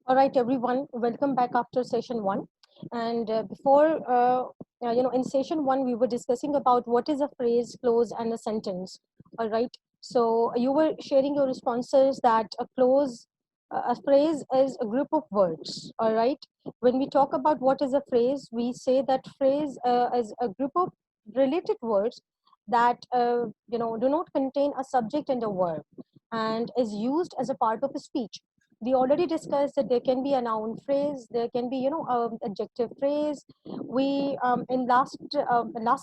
All right, everyone, welcome back after session one. And in session one, we were discussing about what is a phrase, clause, and a sentence. All right. So you were sharing your responses that a phrase is a group of words. All right. When we talk about what is a phrase, we say that phrase is a group of related words that do not contain a subject and a verb, and is used as a part of a speech. We already discussed that there can be a noun phrase, there can be adjective phrase. We in last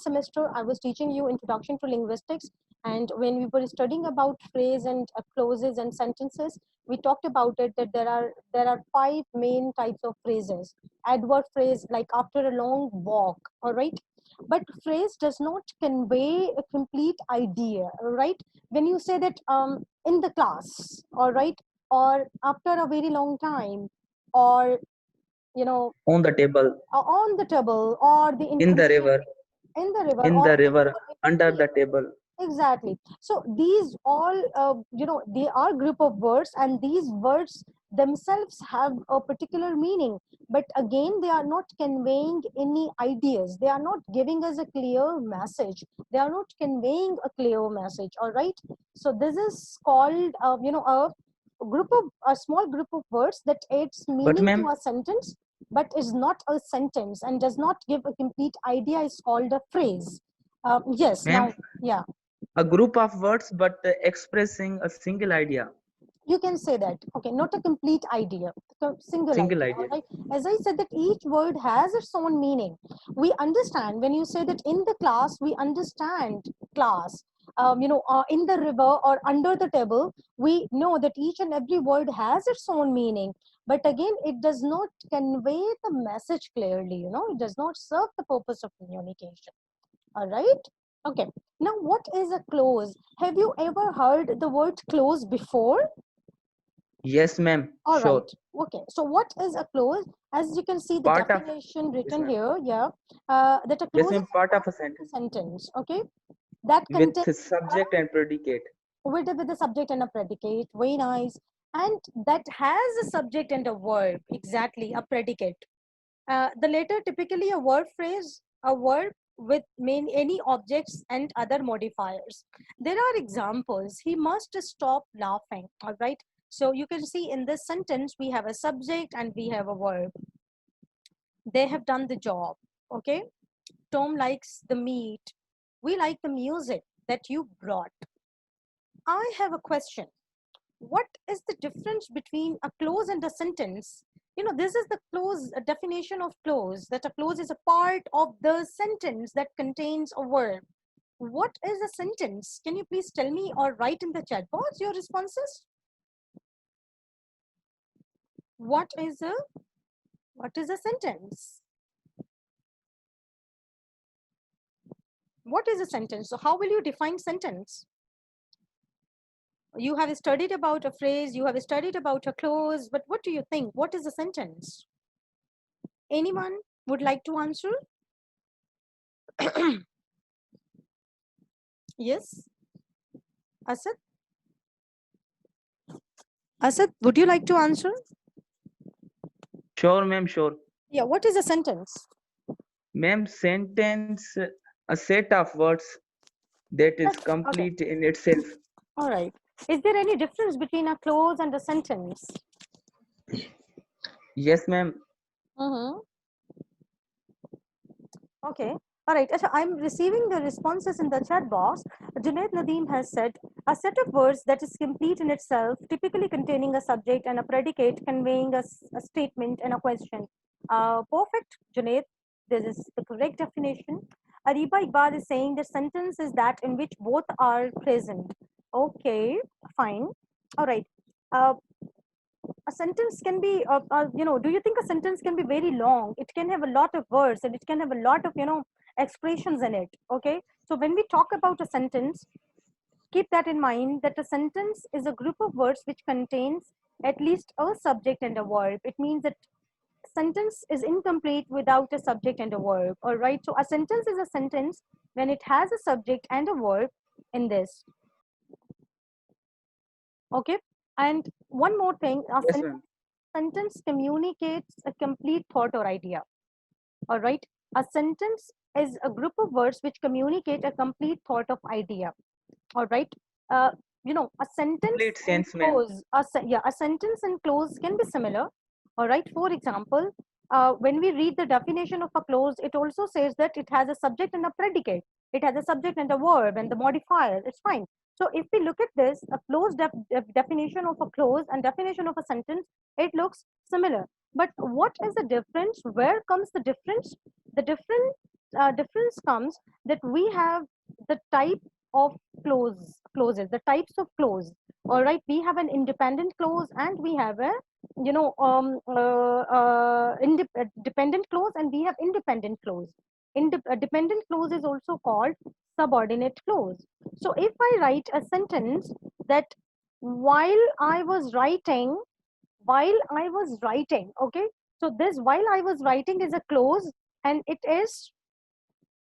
semester I was teaching you introduction to linguistics, and when we were studying about phrase and clauses and sentences, we talked about it that there are five main types of phrases. Adverb phrase, like after a long walk. All right. But phrase does not convey a complete idea. All right. When you say that in the class, all right, or after a very long time, or you know on the table, on the table, or the in the information river, in the river, in or the the river, under information. the table. Exactly. So these all they are group of words, and these words themselves have a particular meaning, but again they are not conveying any ideas, they are not giving us a clear message, they are not conveying a clear message. All right. So this is called a small group of words that adds But meaning to ma'am, a sentence, but is not a sentence and does not give a complete idea, is called a phrase. Yes. ma'am, Now, yeah, a group of words but expressing a single idea, you can say that. Okay, not a complete idea, a single single idea. All idea. right. As I said, that each word has its own meaning. We understand when you say that in the class, we understand class. In the river or under the table, we know that each and every word has its own meaning. But again, it does not convey the message clearly. It does not serve the purpose of communication. All right. Okay. Now, what is a clause? Have you ever heard the word clause before? Yes, ma'am, All right. sure. Okay. So what is a clause? As you can see the Part of definition yes, written ma'am. here, yeah, that a Yes, clause ma'am. is a Part of part a of a sentence sentence, okay, that with contains subject and predicate. with a subject and a predicate. Very nice. And that has a subject and a verb, exactly, a predicate. The latter typically a word phrase, a verb with any objects and other modifiers. There are examples. He must stop laughing. All right. So you can see in this sentence we have a subject and we have a verb. They have done the job. Okay. Tom likes the meat. We like the music that you brought. I have a question. What is the difference between a clause and a sentence? This is the clause, a definition of clause, that a clause is a part of the sentence that contains a verb. What is a sentence? Can you please tell me or write in the chat box your responses? What is a what is a sentence? What is a sentence? So how will you define sentence? You have studied about a phrase, you have studied about a clause, but what do you think? What is a sentence? Anyone would like to answer? Yes, Asad? Asad, would you like to answer? Sure, ma'am, sure. Yeah, what is a sentence? Ma'am, sentence, a set of words that is Okay, complete in itself. all right. Is there any difference between a clause and a sentence? Yes, ma'am. Mm-hmm. Okay. All right. So I'm receiving the responses in the chat box. Junaid Nadeem has said a set of words that is complete in itself, typically containing a subject and a predicate, conveying a statement and a question. Perfect, Junaid. This is the correct definition. Ariba Iqbal is saying the sentence is that in which both are present. Okay, fine. All right. Uh, a sentence can be do you think a sentence can be very long? It can have a lot of words and it can have a lot of expressions in it. Okay, so when we talk about a sentence, keep that in mind, that a sentence is a group of words which contains at least a subject and a verb. It means that sentence is incomplete without a subject and a verb. All right, so a sentence is a sentence when it has a subject and a verb in this. Okay. And one more thing, a Yes, sentence ma'am. sentence communicates a complete thought or idea. All right. A sentence is a group of words which communicate a complete thought of idea. All right. Uh, a sentence Complete and sense, ma'am. close, a sentence and close can be similar. All right. For example, when we read the definition of a clause, it also says that it has a subject and a predicate. It has a subject and a verb and the modifier. It's fine. So if we look at this, a clause definition of a clause and definition of a sentence, it looks similar. But what is the difference? Where comes the difference? The difference comes that we have the type of clauses, the types of clause. All right, we have an independent clause and we have a dependent clause, and we have independent clause. Dependent clause is also called subordinate clause. So if I write a sentence that while I was writing, okay, so this while I was writing is a clause, and it is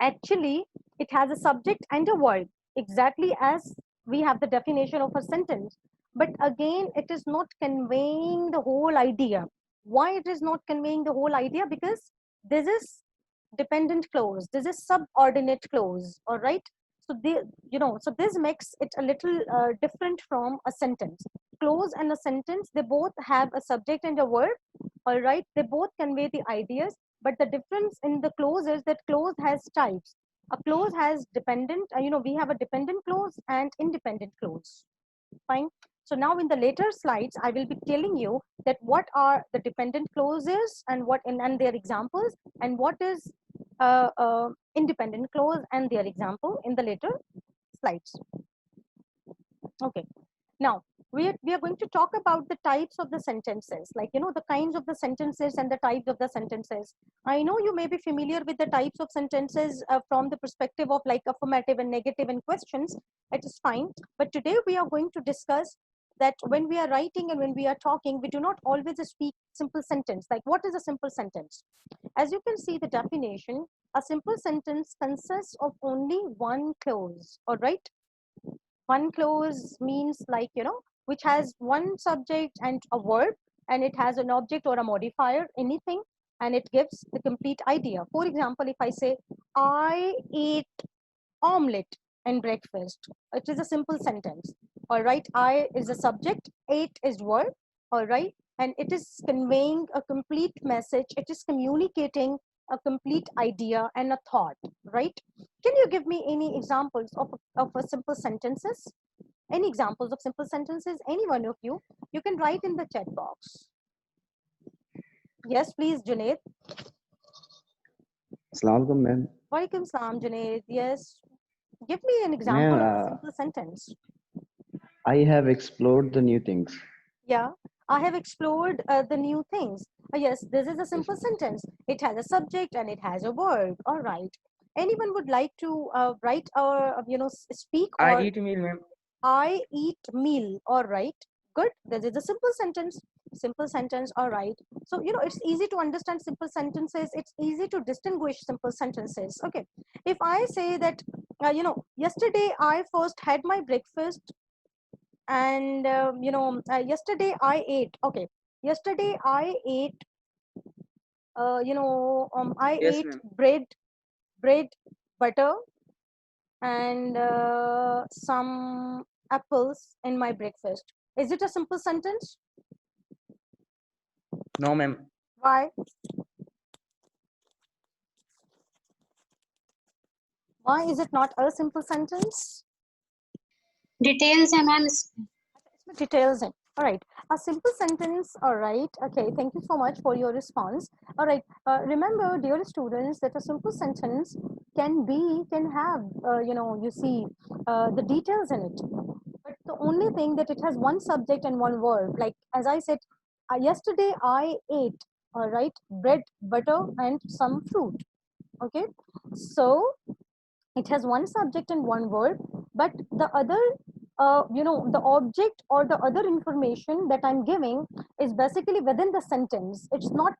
actually, it has a subject and a verb, exactly as we have the definition of a sentence. But again, it is not conveying the whole idea. Why it is not conveying the whole idea? Because this is dependent clause, this is subordinate clause. All right. So so this makes it a little different from a sentence. Clause and a sentence, they both have a subject and a verb. All right, they both convey the ideas, but the difference in the clause is that clause has types. A clause has dependent, we have a dependent clause and independent clause. Fine. So now in the later slides, I will be telling you that what are the dependent clauses and and their examples, and what is independent clause and their example in the later slides. Okay. Now, we are going to talk about the types of the sentences, like, the kinds of the sentences and the types of the sentences. I know you may be familiar with the types of sentences from the perspective of like affirmative and negative and questions. It is fine. But today we are going to discuss that when we are writing and when we are talking, we do not always speak simple sentence. Like, what is a simple sentence? As you can see the definition, a simple sentence consists of only one clause. All right. One clause means, like, which has one subject and a verb, and it has an object or a modifier, anything, and it gives the complete idea. For example, if I say, I ate omelette and breakfast, it is a simple sentence. All right. I is a subject, ate is verb. All right. And it is conveying a complete message. It is communicating a complete idea and a thought, right? Can you give me any examples of a simple sentences? Any examples of simple sentences? Any one of you? You can write in the chat box. Yes, please, Junaid. Assalamu alaikum, ma'am. Walaikum salam, Junaid. Yes. Give me an example of a Ma'am, simple sentence. I have explored the new things. Yeah, I have explored the new things. Yes, this is a simple sentence. It has a subject and it has a verb. All right. Anyone would like to write or speak? I or eat meal, ma'am. I eat meal. All right. Good. This is a simple sentence. Simple sentence. All right. So, it's easy to understand simple sentences. It's easy to distinguish simple sentences. Okay. If I say that, yesterday I first had my breakfast, and yesterday I ate. Okay. Yesterday I ate, I Yes, ate ma'am. bread, butter, and some apples in my breakfast. Is it a simple sentence? No, ma'am. Why? Why is it not a simple sentence? Details है ma'am Details in. All right. A simple sentence. All right. Okay. Thank you so much for your response. All right. Remember, dear students, that a simple sentence can have, the details in it. But the only thing that it has one subject and one verb. Like, as I said, yesterday I ate, all right, bread, butter, and some fruit. Okay. So it has one subject and one verb, but the other, the object or the other information that I'm giving is basically within the sentence. It's not,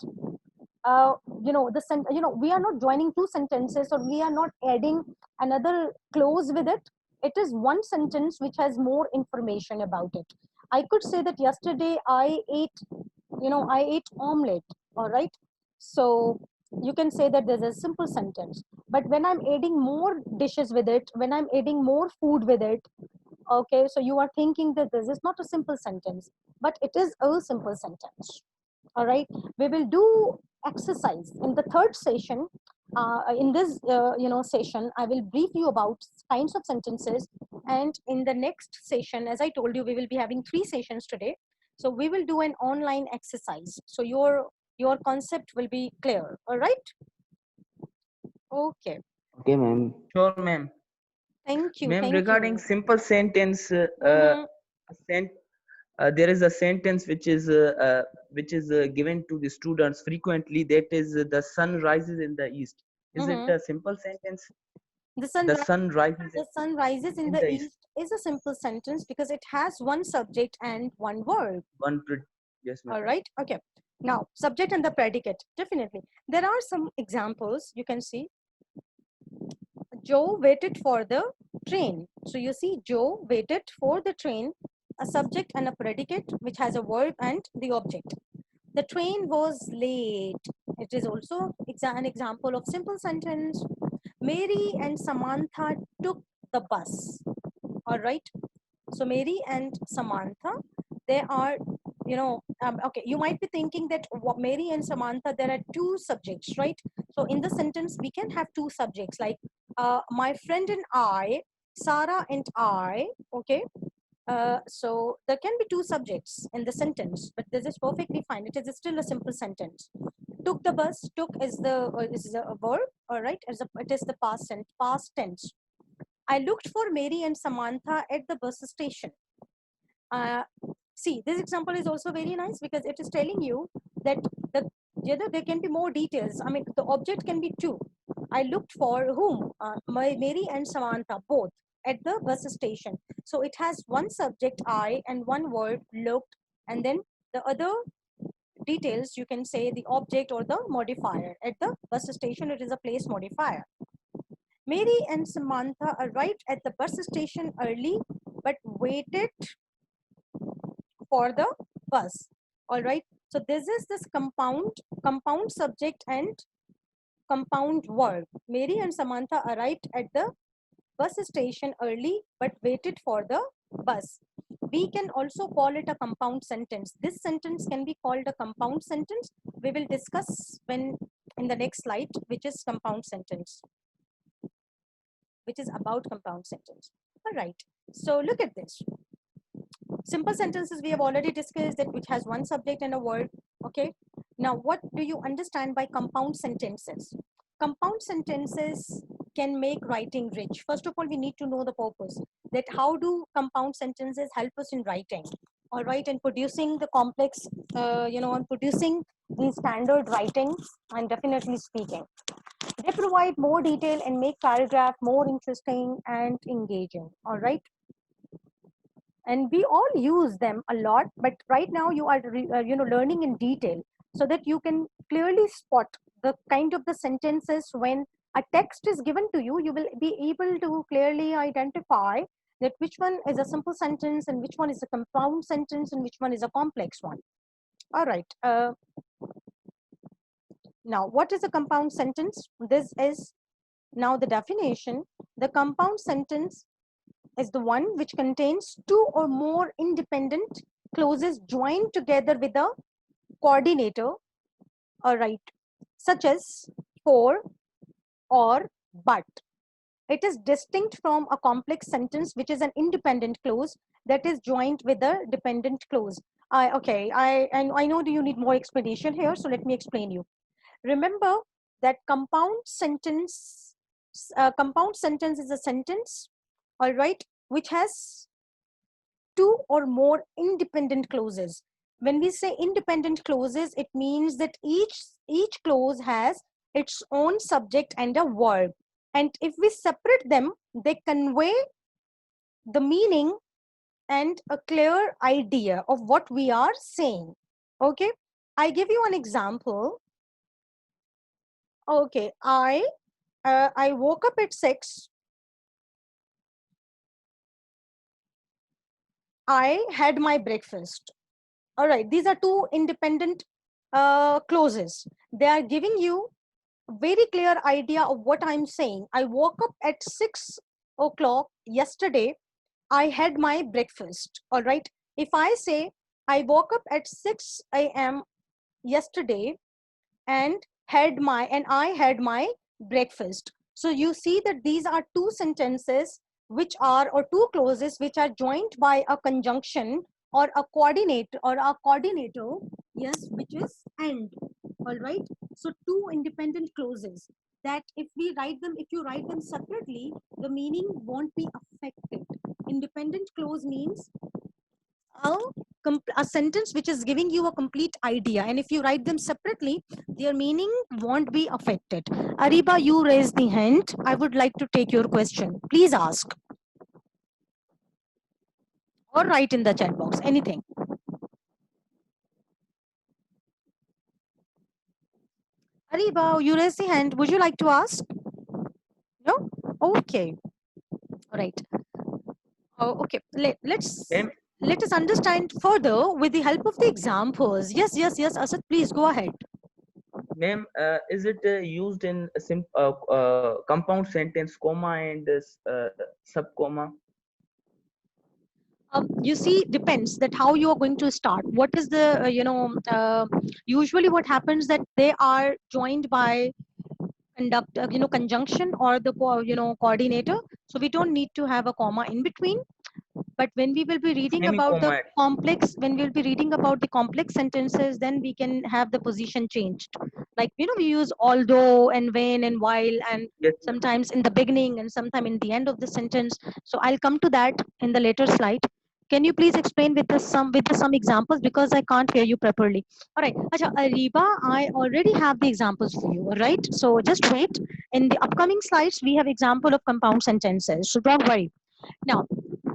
we are not joining two sentences, or we are not adding another clause with it. It is one sentence which has more information about it. I could say that yesterday I ate I ate omelette, all right? So you can say that there's a simple sentence. But when I'm adding more dishes with it, when I'm adding more food with it, okay, so you are thinking that this is not a simple sentence, but it is a simple sentence. All right, we will do exercise in the third session. In this session, I will brief you about kinds of sentences, and in the next session, as I told you, we will be having 3 sessions today. So we will do an online exercise, so your concept will be clear. All right, okay, Okay, ma'am. Sure, ma'am. thank you, Ma'am, thank regarding you. simple sentence, Mhm. there is a sentence which is given to the students frequently. That is, the sun rises in the east. Is it Mhm. a simple sentence? The sun The sun rises the sun rises in in the the east. east is a simple sentence because it has one subject and one verb. Yes, ma'am. All right, okay. Now subject and the predicate, definitely there are some examples. You can see Joe waited for the train. So you see Joe waited for the train, a subject and a predicate which has a verb and the object. The train was late. It is also an example of simple sentence. Mary and Samantha took the bus. All right, so Mary and Samantha, they are, okay, you might be thinking that Mary and Samantha, there are 2 subjects, right? So in the sentence we can have 2 subjects, like my friend and I, Sarah and I. Okay, so there can be 2 subjects in the sentence, but this is perfectly fine. It is still a simple sentence. Took the bus. Took is the verb. All right, it is the past tense. I looked for Mary and Samantha at the bus station. Uh, See, this example is also very nice because it is telling you that there can be more details. I mean, the object can be 2. I looked for whom? Mary and Samantha, both at the bus station. So it has one subject, I, and one verb, looked, and then the other details, you can say the object or the modifier. At the bus station, it is a place modifier. Mary and Samantha arrived at the bus station early but waited for the bus. All right, so this is this compound subject and compound verb. Mary and Samantha arrived at the bus station early but waited for the bus. We can also call it a compound sentence. This sentence can be called a compound sentence. We will discuss when in the next slide, which is compound sentence, which is about compound sentence. All right, so look at this. Simple sentences we have already discussed, that which has one subject and a verb. Okay, now what do you understand by compound sentences? Compound sentences can make writing rich. First of all, we need to know the purpose, that how do compound sentences help us in writing, all right, and producing the complex, and producing the standard writing and definitely speaking. They provide more detail and make paragraph more interesting and engaging. All right, and we all use them a lot, but right now you are learning in detail so that you can clearly spot the kind of the sentences. When a text is given to you, you will be able to clearly identify that which one is a simple sentence and which one is a compound sentence and which one is a complex one. All right, now what is a compound sentence? This is now the definition. The compound sentence is the one which contains 2 or more independent clauses joined together with a coordinator, all right, such as for, or, but. It is distinct from a complex sentence which is an independent clause that is joined with a dependent clause. I know do you need more explanation here, so let me explain you. Remember that compound sentence is a sentence, all right, which has 2 or more independent clauses. When we say independent clauses, it means that each clause has its own subject and a verb, and if we separate them, they convey the meaning and a clear idea of what we are saying. Okay, I give you an example. Okay, I woke up at 6. I had my breakfast. All right, these are two independent clauses. They are giving you a very clear idea of what I'm saying. I woke up at 6 o'clock yesterday. I had my breakfast. All right. If I say I woke up at 6 a.m. yesterday and I had my breakfast. So you see that these are two sentences which are, or two clauses which are joined by a conjunction or a coordinator, yes, which is and. All right. So two independent clauses that if you write them separately, the meaning won't be affected. Independent clause means a sentence which is giving you a complete idea, and if you write them separately, their meaning won't be affected. Ariba, you raised the hand. I would like to take your question. Please ask or write in the chat box anything. Ariba, you raised the hand. Would you like to ask? No? Okay. All right. Oh, okay. Ma'am, Let us understand further with the help of the examples. Yes, Asad, please go ahead. ma'am, is it used in a compound sentence, comma and subcomma? You see, depends that how you are going to start. What is the usually what happens that they are joined by conjunction or the coordinator. So we don't need to have a comma in between. But when we will be reading about the Semi-comma. complex, when we'll be reading about the complex sentences, then we can have the position changed. Like, we use although and when and while, and Yes, ma'am. sometimes in the beginning and sometime in the end of the sentence. So I'll come to that in the later slide. Can you please explain with some examples, because I can't hear you properly. All right. Acha, Ariba, I already have the examples for you. All right. So just wait. In the upcoming slides, we have example of compound sentences. So don't worry. Now,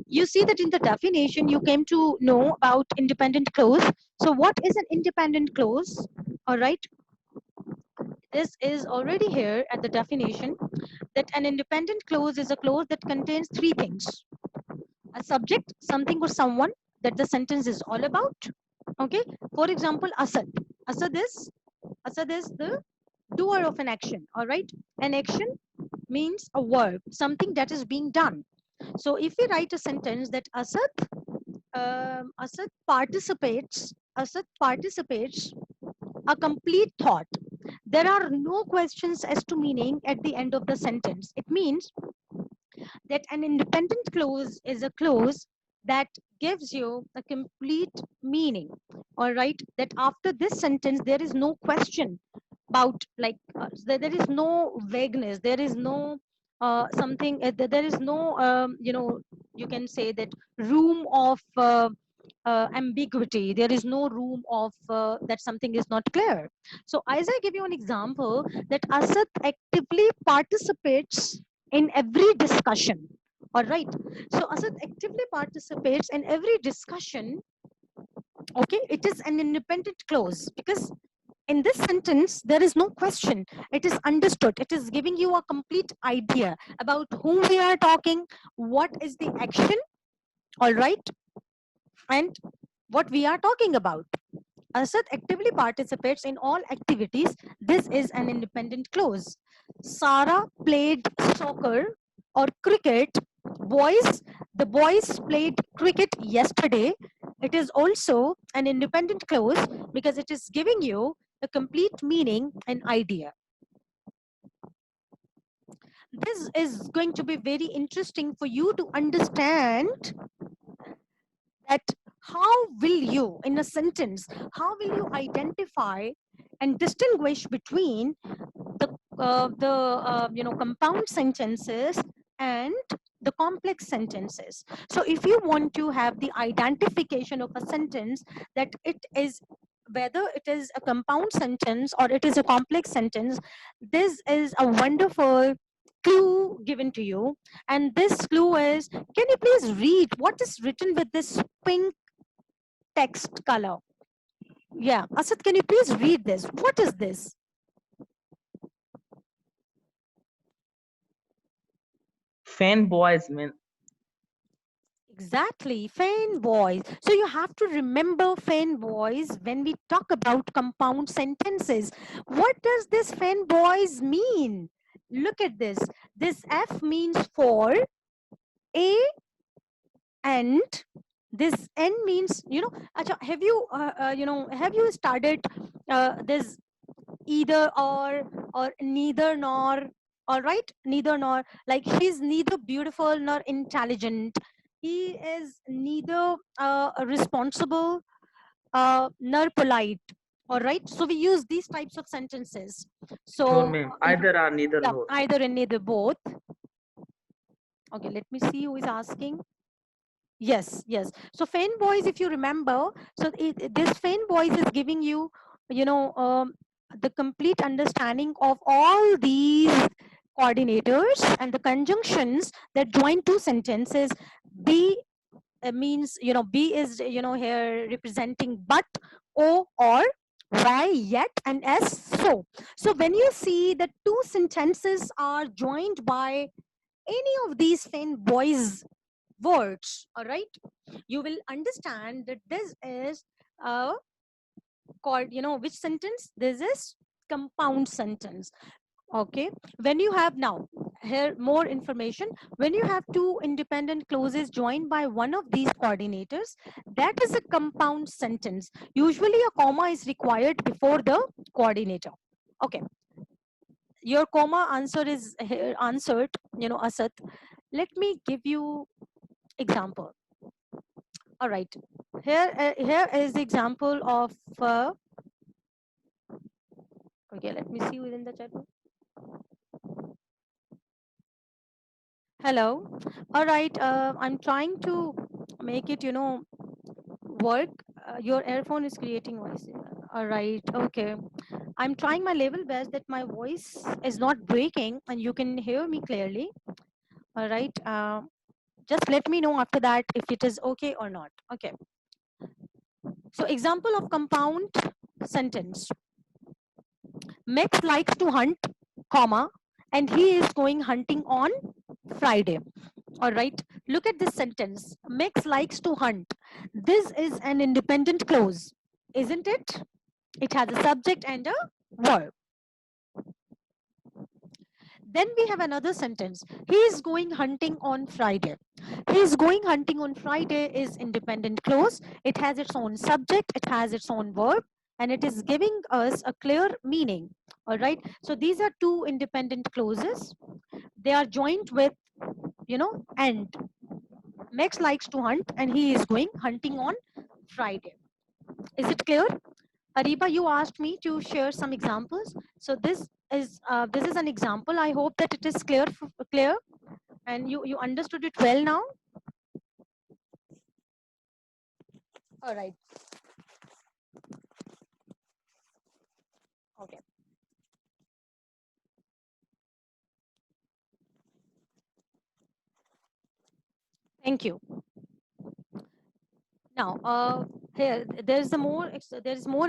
you see that in the definition, you came to know about independent clause. So what is an independent clause? All right. This is already here at the definition, that an independent clause is a clause that contains three things: a subject, something or someone that the sentence is all about. Okay. For example, Asad. Asad is the doer of an action. All right. An action means a verb, something that is being done. So if we write a sentence that Asad participates a complete thought, there are no questions as to meaning at the end of the sentence. It means that an independent clause is a clause that gives you a complete meaning. All right. That after this sentence, there is no question about, like, there is no vagueness, there is no something, there is no you can say that room of ambiguity. There is no room of that something is not clear. So as I give you an example, that Asad actively participates in every discussion. All right. So Asad actively participates in every discussion. Okay. It is an independent clause because in this sentence, there is no question. It is understood. It is giving you a complete idea about whom we are talking, what is the action, all right, and what we are talking about. Asad actively participates in all activities. This is an independent clause. Sarah played soccer or cricket. The boys played cricket yesterday. It is also an independent clause because it is giving you a complete meaning and idea. This is going to be very interesting for you to understand that how will you, in a sentence, how will you identify and distinguish between the compound sentences and the complex sentences. So if you want to have the identification of a sentence, that it is whether it is a compound sentence or it is a complex sentence, this is a wonderful clue given to you. And this clue is, can you please read what is written with this pink text color? Yeah, Asad, can you please read this? What is this? Fanboys, man. Exactly, fanboys. So you have to remember fanboys when we talk about compound sentences. What does this fanboys mean? Look at this. This F means for, A and this N means, acha, have you started this either or neither nor, all right, neither nor, like he's neither beautiful nor intelligent, he is neither responsible nor polite, all right, so we use these types of sentences. Sure, So ma'am. Either or neither yeah, nor. either and neither both. Okay, let me see who is asking. Yes, yes. So fanboys, if you remember, so this fanboys is giving you, the complete understanding of all these coordinators and the conjunctions that join two sentences. B means, B is, here representing but, O or, Y yet, and S so. So when you see that two sentences are joined by any of these fanboys words, all right, you will understand that this is called, which sentence, this is compound sentence. Okay, when you have, now here more information, when you have two independent clauses joined by one of these coordinators, that is a compound sentence. Usually a comma is required before the coordinator. Okay, your comma answer is here answered, Asad. Let me give you example. All right, here is the example of okay, let me see within the chat box. Hello. All right, I'm trying to make it, work. Your earphone is creating voice. All right, okay, I'm trying my level best that my voice is not breaking and you can hear me clearly. All right, just let me know after that if it is okay or not. Okay, so example of compound sentence. Max likes to hunt, comma, and he is going hunting on Friday. All right, look at this sentence. Max likes to hunt. This is an independent clause, isn't it? It has a subject and a verb. Then we have another sentence. He is going hunting on Friday. He is going hunting on Friday is independent clause. It has its own subject, it has its own verb, and it is giving us a clear meaning. All right, so these are two independent clauses. They are joined with, and. Max likes to hunt and he is going hunting on Friday. Is it clear? Ariba, you asked me to share some examples. So this is an example. I hope that it is clear, and you understood it well now. All right. Okay. Thank you. Now, here there's more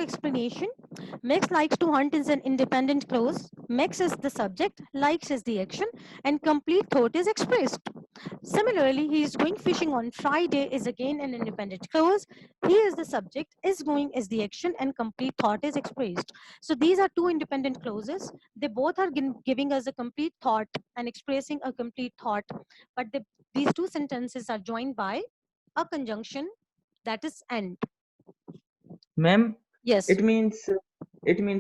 explanation. Max likes to hunt is an independent clause. Max is the subject, likes is the action, and complete thought is expressed. Similarly, he is going fishing on Friday is again an independent clause. He is the subject, is going is the action, and complete thought is expressed. So these are two independent clauses. They both are giving us a complete thought and expressing a complete thought, but these two sentences are joined by a conjunction, that is and. Ma'am, Yes, it means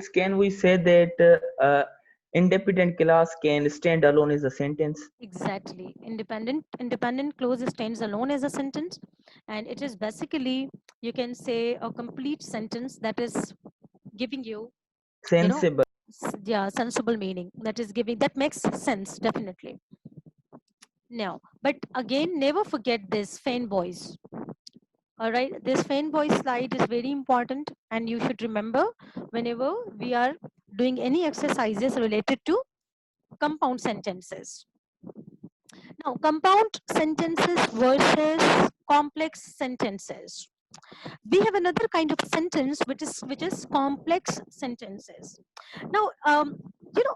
can we say that independent class can stand alone as a sentence? exactly. Independent clause stands alone as a sentence, and it is basically, you can say, a complete sentence that is giving you, Sensible. yeah, sensible meaning, that makes sense definitely. Now, but again, never forget this fanboys. All right, this fanboy slide is very important, and you should remember whenever we are doing any exercises related to compound sentences. Now, compound sentences versus complex sentences. We have another kind of sentence which is complex sentences. Now,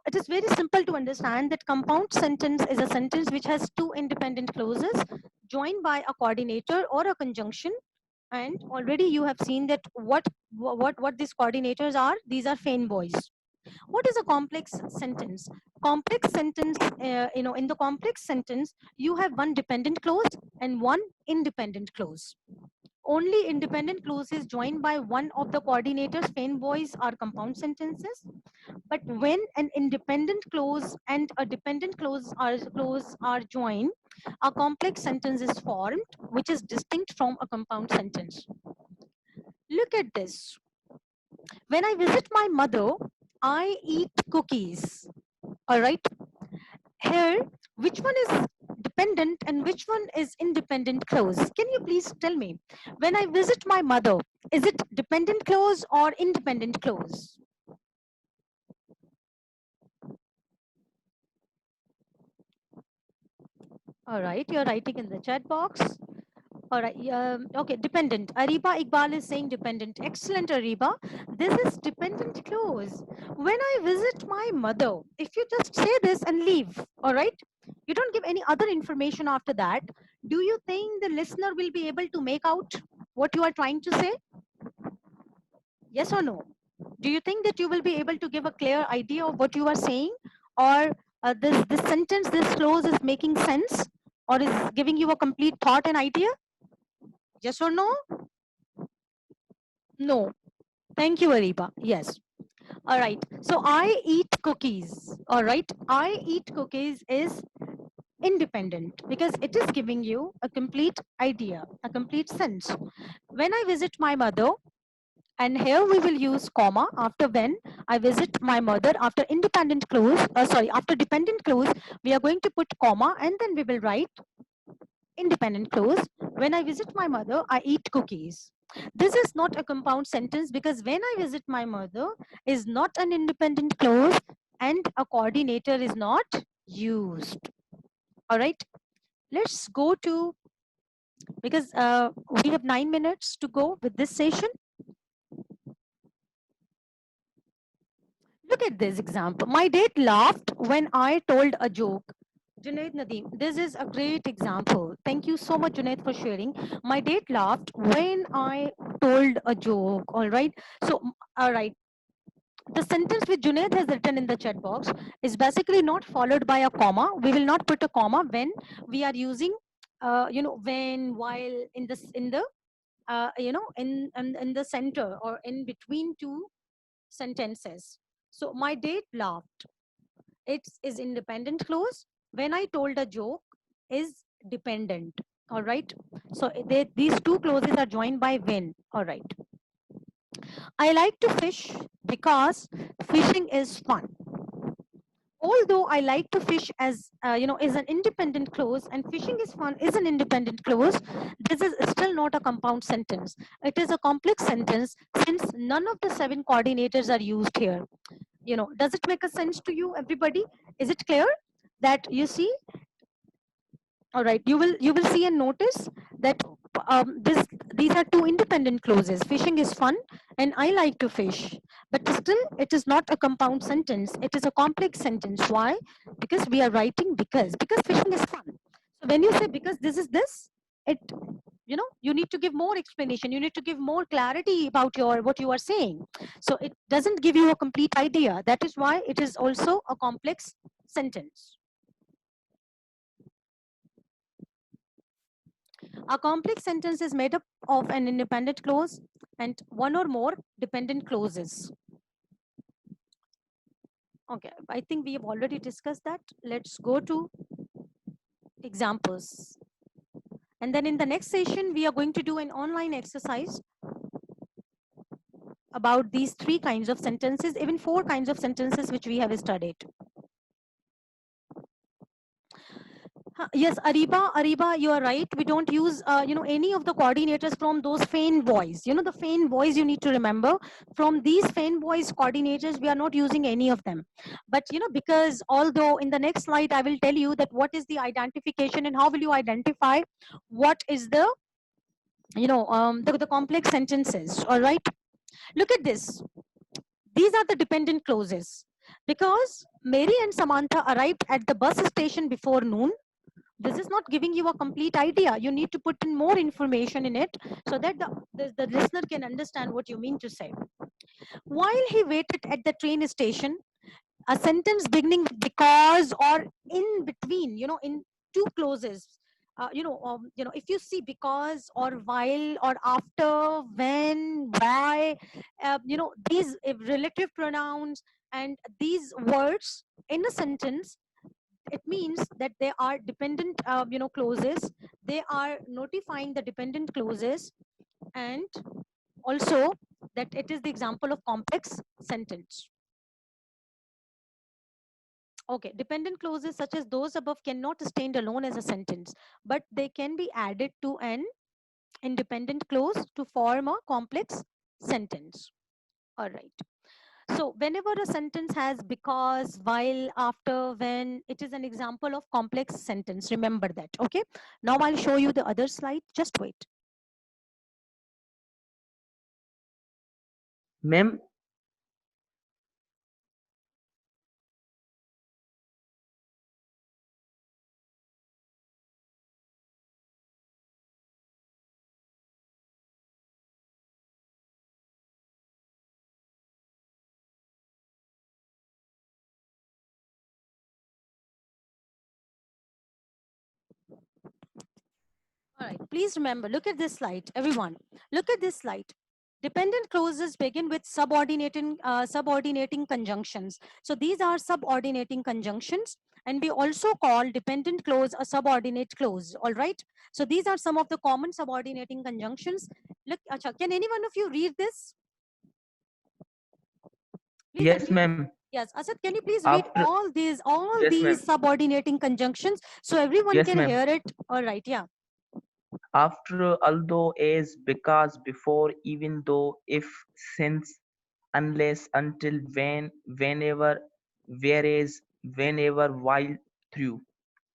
it is very simple to understand that compound sentence is a sentence which has two independent clauses. joined by a coordinator or a conjunction. And already you have seen that what these coordinators are. These are Fain boys. What is a complex sentence? Complex sentence, in the complex sentence, you have one dependent clause and one independent clause. Only independent clauses joined by one of the coordinators, Fain boys, are compound sentences. But when an independent clause and a dependent clause are joined, a complex sentence is formed, which is distinct from a compound sentence. Look at this. When I visit my mother, I eat cookies. All right. Here, which one is dependent and which one is independent clause? Can you please tell me? When I visit my mother, is it dependent clause or independent clause? All right, you're writing in the chat box. All right, okay, dependent. Ariba Iqbal is saying dependent. Excellent, Ariba. This is dependent clause. When I visit my mother, if you just say this and leave, all right, you don't give any other information after that, do you think the listener will be able to make out what you are trying to say? Yes or no? Do you think that you will be able to give a clear idea of what you are saying? Or this sentence, this clause is making sense? Or is giving you a complete thought and idea? Yes or no? No. Thank you, Ariba. Yes. All right. So I eat cookies. All right. I eat cookies is independent because it is giving you a complete idea, a complete sense. When I visit my mother, and here we will use comma after when I visit my mother. After independent clause, after dependent clause, we are going to put comma and then we will write independent clause. When I visit my mother, I eat cookies. This is not a compound sentence because when I visit my mother is not an independent clause and a coordinator is not used. All right, let's go to, because we have 9 minutes to go with this session. Look at this example. My date laughed when I told a joke. Junaid Nadeem, this is a great example. Thank you so much, Junaid, for sharing. My date laughed when I told a joke. All right. So, all right. The sentence which Junaid has written in the chat box is basically not followed by a comma. We will not put a comma when we are using, when, while, in the in the center or in between two sentences. So my date laughed. It is independent clause. When I told a joke is dependent. All right. So these two clauses are joined by when. All right. I like to fish because fishing is fun. Although I like to fish as is an independent clause and fishing is fun is an independent clause, this is still not a compound sentence. It is a complex sentence since none of the 7 coordinators are used here. Does it make a sense to you, everybody? Is it clear that you see? All right, you will see and notice that these are 2 independent clauses. Fishing is fun and I like to fish, but still it is not a compound sentence. It is a complex sentence. Why? Because we are writing because fishing is fun. So when you say because this is this, it you need to give more explanation, you need to give more clarity about what you are saying. So it doesn't give you a complete idea. That is why it is also a complex sentence. A complex sentence is made up of an independent clause and one or more dependent clauses. Okay, I think we have already discussed that. Let's go to examples. And then in the next session, we are going to do an online exercise about these 3 kinds of sentences, even 4 kinds of sentences which we have studied. Yes, Ariba, you are right. We don't use, any of the coordinators from those Fain boys. The Fain boys, you need to remember, from these Fain boys coordinators, we are not using any of them. But, because although in the next slide, I will tell you that what is the identification and how will you identify what is the, the complex sentences. All right. Look at this. These are the dependent clauses. Because Mary and Samantha arrived at the bus station before noon, this is not giving you a complete idea. You need to put in more information in it so that the listener can understand what you mean to say. While he waited at the train station, a sentence beginning with because or in between, in two clauses. If you see because or while or after, when, why, these relative pronouns and these words in a sentence, it means that they are dependent, clauses. They are notifying the dependent clauses, and also that it is the example of complex sentence. Okay, dependent clauses such as those above cannot stand alone as a sentence, but they can be added to an independent clause to form a complex sentence. All right. So whenever a sentence has because, while, after, when, it is an example of complex sentence. Remember that. Okay. Now I'll show you the other slide. Just wait. Ma'am, All right. Please remember, look at this slide, everyone. Look at this slide. Dependent clauses begin with subordinating conjunctions. So these are subordinating conjunctions, and we also call dependent clause a subordinate clause. All right. So these are some of the common subordinating conjunctions. Look, Acha, can any one of you read this? Please yes, unmute. ma'am. Yes, Asad, can you please read After, all yes, ma'am. these subordinating conjunctions so everyone Yes, can ma'am. hear it? All right. Yeah. After, although, as, because, before, even though, if, since, unless, until, when, whenever, whereas, whenever, while, through.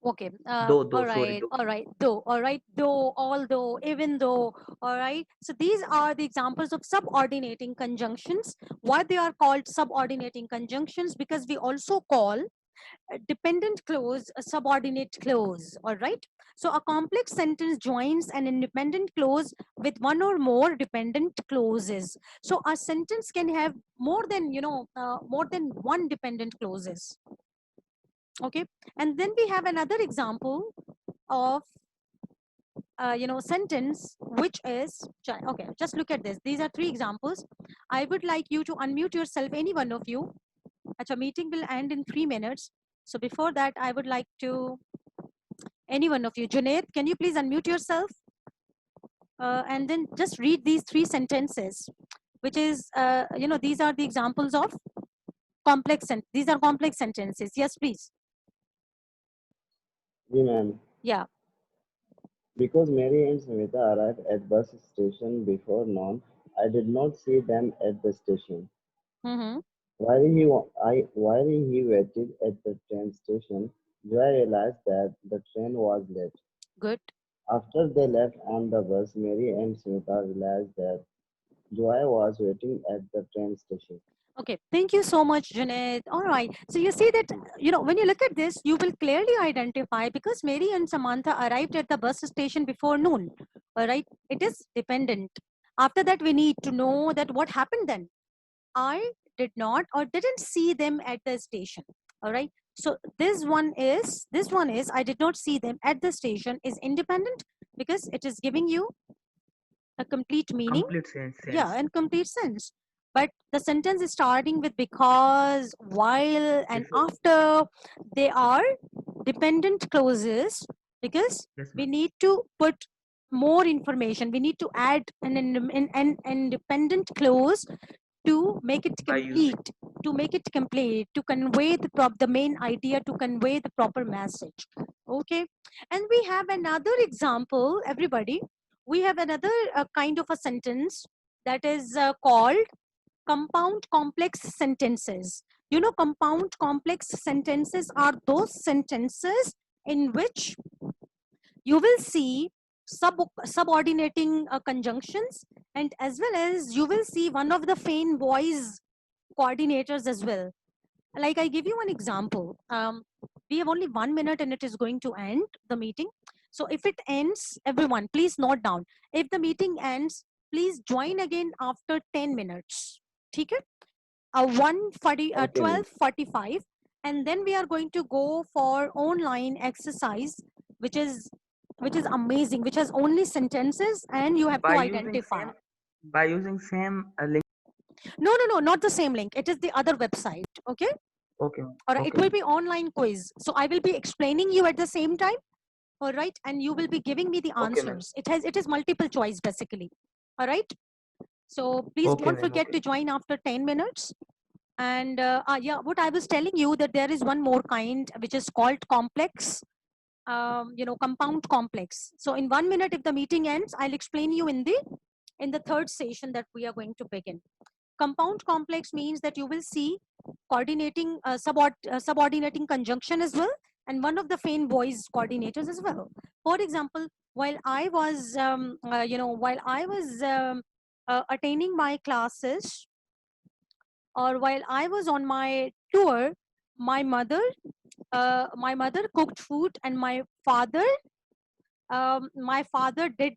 Okay. Though, sorry, though. All right. Though. All right. Though. Although. Even though. All right. So these are the examples of subordinating conjunctions. Why they are called subordinating conjunctions? Because we also call a dependent clause a subordinate clause. All right. So a complex sentence joins an independent clause with one or more dependent clauses. So a sentence can have more than more than one dependent clauses. Okay. And then we have another example of sentence which is okay. Just look at this. These are three examples. I would like you to unmute yourself, any one of you. Our meeting will end in 3 minutes. So before that, I would like to, any one of you, Junaid, can you please unmute yourself, and then just read these three sentences, which is these are the examples of these are complex sentences. Yes, please. Ji ma'am. Yeah. Because Mary and Samita arrived at bus station before noon, I did not see them at the station. Mm-hmm. While he waited at the train station, Joy realized that the train was late. Good. After they left on the bus, Mary and Smita realized that Joy was waiting at the train station. Okay, thank you so much, Janet. All right. So you see that, when you look at this, you will clearly identify because Mary and Samantha arrived at the bus station before noon. All right. It is dependent. After that, we need to know that what happened then. I did not or didn't see them at the station. All right. So this one is, I did not see them at the station is independent because it is giving you a complete meaning. Complete sense. Yeah, and complete sense. But the sentence is starting with because, while, and Before. after. They are dependent clauses because Yes, we ma'am. need to put more information. We need to add an independent clause to make it By using. complete, to convey the main idea, to convey the proper message. Okay. And we have another example, everybody. We have another kind of a sentence that is called compound complex sentences. Compound complex sentences are those sentences in which you will see subordinating conjunctions, and as well as you will see one of the Fein Boys coordinators as well. Like I give you an example. we have only 1 minute and it is going to end the meeting. So if it ends, everyone, please note down. If the meeting ends, please join again after 10 minutes. Okay? 12:45, and then we are going to go for online exercise, which is amazing, which has only sentences and you have to identify. By using same link. No, not the same link. It is the other website. Okay. Okay. All right. It will be online quiz. So I will be explaining you at the same time. All right. And you will be giving me the answers. It is multiple choice basically. All right. So please don't forget to join after 10 minutes. And yeah, what I was telling you, that there is one more kind which is called complex, compound complex. So in 1 minute, if the meeting ends, I'll explain you in the third session that we are going to begin. Compound complex means that you will see coordinating, subordinating conjunction as well, and one of the Fain voice coordinators as well. For example, while I was, attaining my classes, or while I was on my tour, my mother cooked food, and my father did,